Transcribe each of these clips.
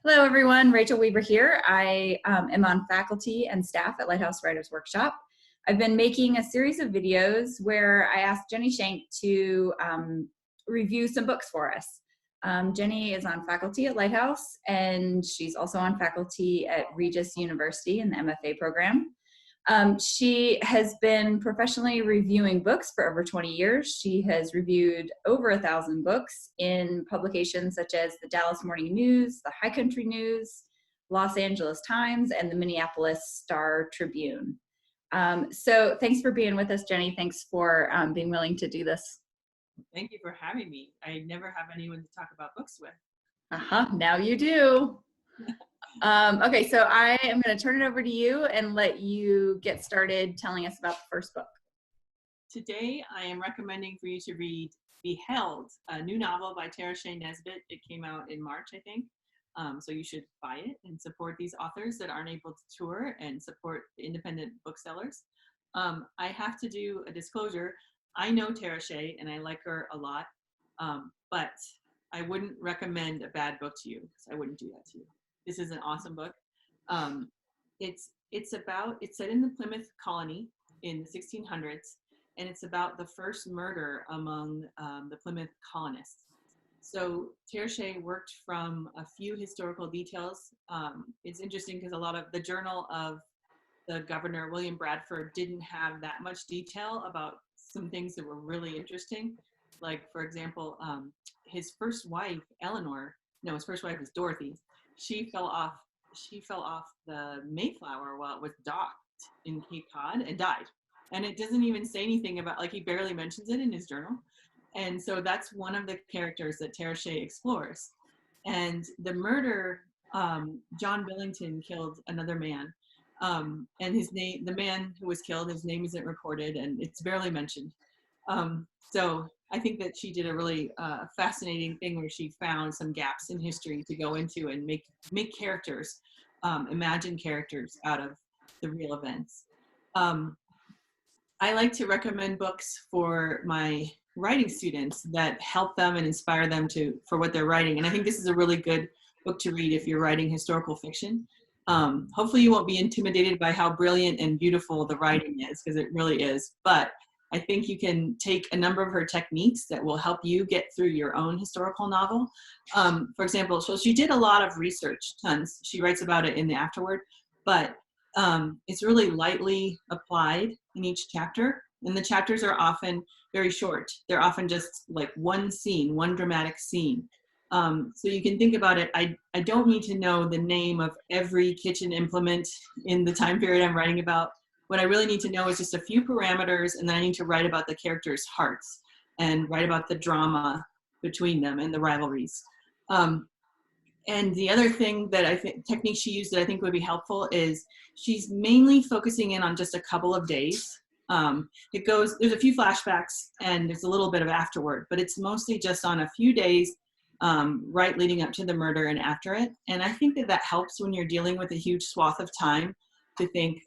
Hello, everyone. Rachel Weaver here. I am on faculty and staff at Lighthouse Writers Workshop. I've been making a series of videos where I asked Jenny Shank to review some books for us. Jenny is on faculty at Lighthouse, and she's also on faculty at Regis University in the MFA program. She has been professionally reviewing books for over 20 years. She has reviewed over 1,000 books in publications such as the Dallas Morning News, the High Country News, Los Angeles Times, and the Minneapolis Star Tribune. So thanks for being with us, Jenny. Thanks for being willing to do this. Thank you for having me. I never have anyone to talk about books with. Now you do. Okay, so I am going to turn it over to you and let you get started telling us about the first book. Today, I am recommending for you to read Beheld, a new novel by TaraShea Nesbit. It came out in March, I think. So you should buy it and support these authors that aren't able to tour and support independent booksellers. I have to do a disclosure. I know TaraShea and I like her a lot, but I wouldn't recommend a bad book to you because I wouldn't do that to you. This is an awesome book. It's set in the Plymouth colony in the 1600s, and it's about the first murder among the Plymouth colonists. So TaraShea worked from a few historical details. It's interesting because a lot of the journal of the governor, William Bradford, didn't have that much detail about some things that were really interesting. Like, for example, his first wife, his first wife was Dorothy. She fell off the Mayflower while it was docked in Cape Cod and died. And it doesn't even say anything about, like, he barely mentions it in his journal. And so that's one of the characters that TaraShea explores. And the murder, John Billington killed another man. And the man who was killed, his name isn't recorded and it's barely mentioned. So I think that she did a really fascinating thing where she found some gaps in history to go into and make characters, imagine characters out of the real events. I like to recommend books for my writing students that help them and inspire them for what they're writing. And I think this is a really good book to read if you're writing historical fiction. Hopefully you won't be intimidated by how brilliant and beautiful the writing is, because it really is. But I think you can take a number of her techniques that will help you get through your own historical novel. For example, so she did a lot of research, tons. She writes about it in the afterword, but it's really lightly applied in each chapter. And the chapters are often very short. They're often just like one scene, one dramatic scene. So you can think about it. I don't need to know the name of every kitchen implement in the time period I'm writing about. What I really need to know is just a few parameters, and then I need to write about the characters' hearts and write about the drama between them and the rivalries. And the other thing that technique she used that I think would be helpful is she's mainly focusing in on just a couple of days. There's a few flashbacks and there's a little bit of afterward, but it's mostly just on a few days right leading up to the murder and after it. And I think that helps when you're dealing with a huge swath of time to think,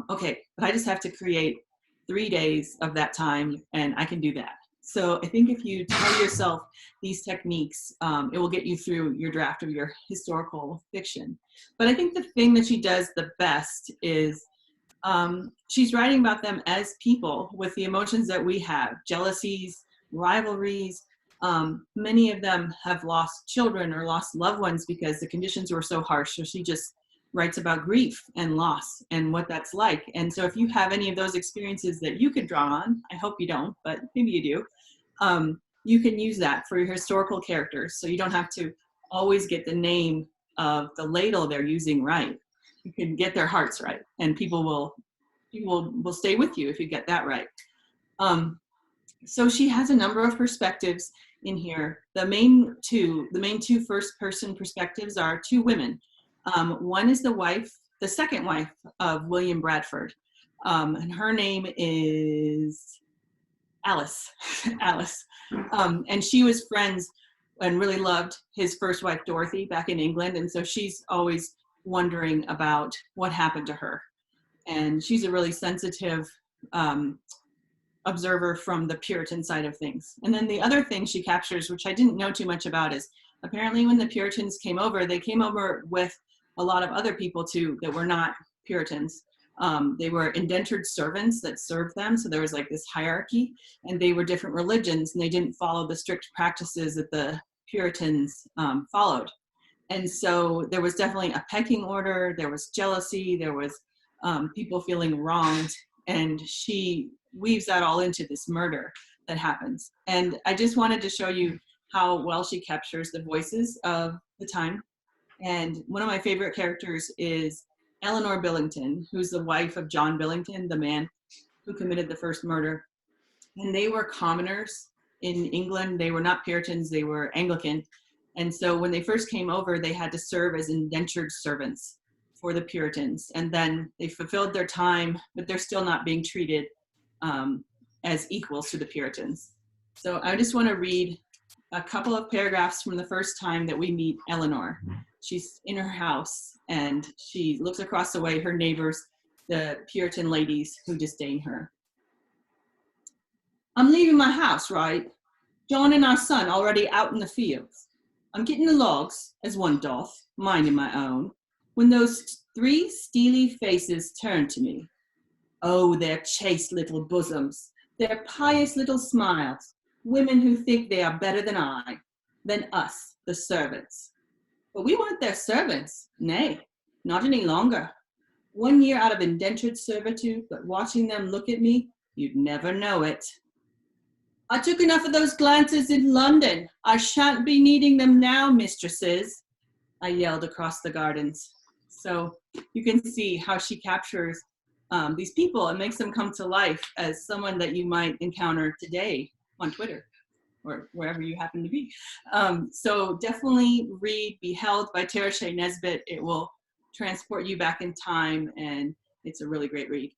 okay, but I just have to create 3 days of that time and I can do that. So I think if you tell yourself these techniques, it will get you through your draft of your historical fiction. But I think the thing that she does the best is she's writing about them as people with the emotions that we have, jealousies, rivalries. Many of them have lost children or lost loved ones because the conditions were so harsh. So she just writes about grief and loss and what that's like. And so if you have any of those experiences that you could draw on, I hope you don't, but maybe you do, you can use that for your historical characters. So you don't have to always get the name of the ladle they're using right. You can get their hearts right, and people will stay with you if you get that right. So she has a number of perspectives in here. The main two first person perspectives are two women. One is the second wife of William Bradford, and her name is Alice. And she was friends and really loved his first wife, Dorothy, back in England. And so she's always wondering about what happened to her. And she's a really sensitive observer from the Puritan side of things. And then the other thing she captures, which I didn't know too much about, is apparently when the Puritans came over, they came over with a lot of other people too that were not Puritans. They were indentured servants that served them. So there was like this hierarchy, and they were different religions, and they didn't follow the strict practices that the Puritans followed. And so there was definitely a pecking order, there was jealousy, there was people feeling wronged, and she weaves that all into this murder that happens. And I just wanted to show you how well she captures the voices of the time. And one of my favorite characters is Eleanor Billington, who's the wife of John Billington, the man who committed the first murder. And they were commoners in England. They were not Puritans, they were Anglican. And so when they first came over, they had to serve as indentured servants for the Puritans. And then they fulfilled their time, but they're still not being treated as equals to the Puritans. So I just want to read a couple of paragraphs from the first time that we meet Eleanor. She's in her house, and she looks across the way, her neighbors, the Puritan ladies who disdain her. I'm leaving my house, right? John and our son already out in the fields. I'm getting the logs, as one doth, minding my own, when those three steely faces turn to me. Oh, their chaste little bosoms, their pious little smiles, women who think they are better than us, the servants. But we weren't their servants, nay, not any longer. 1 year out of indentured servitude, but watching them look at me, you'd never know it. I took enough of those glances in London. I shan't be needing them now, mistresses, I yelled across the gardens. So you can see how she captures these people and makes them come to life as someone that you might encounter today on Twitter or wherever you happen to be. So definitely read Beheld by TaraShea Nesbit. It will transport you back in time, and it's a really great read.